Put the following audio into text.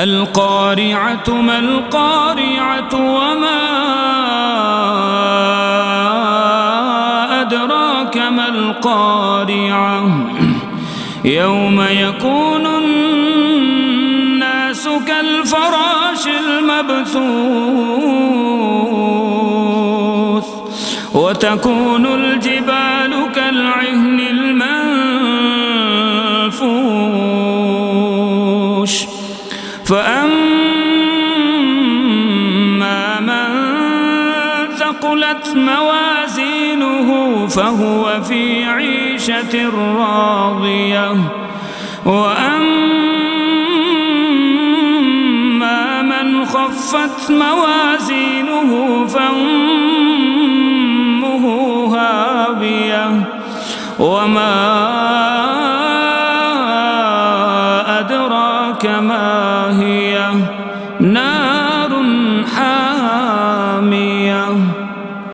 القارعة ما القارعة وما أدراك ما القارعة يوم يكون الناس كالفراش المبثوث وتكون الجبال كالعهن المنفوش فأما من ثقلت موازينه فهو في عيشة راضية وأما من خفت موازينه فأمه هاوية وما أدراك ما هي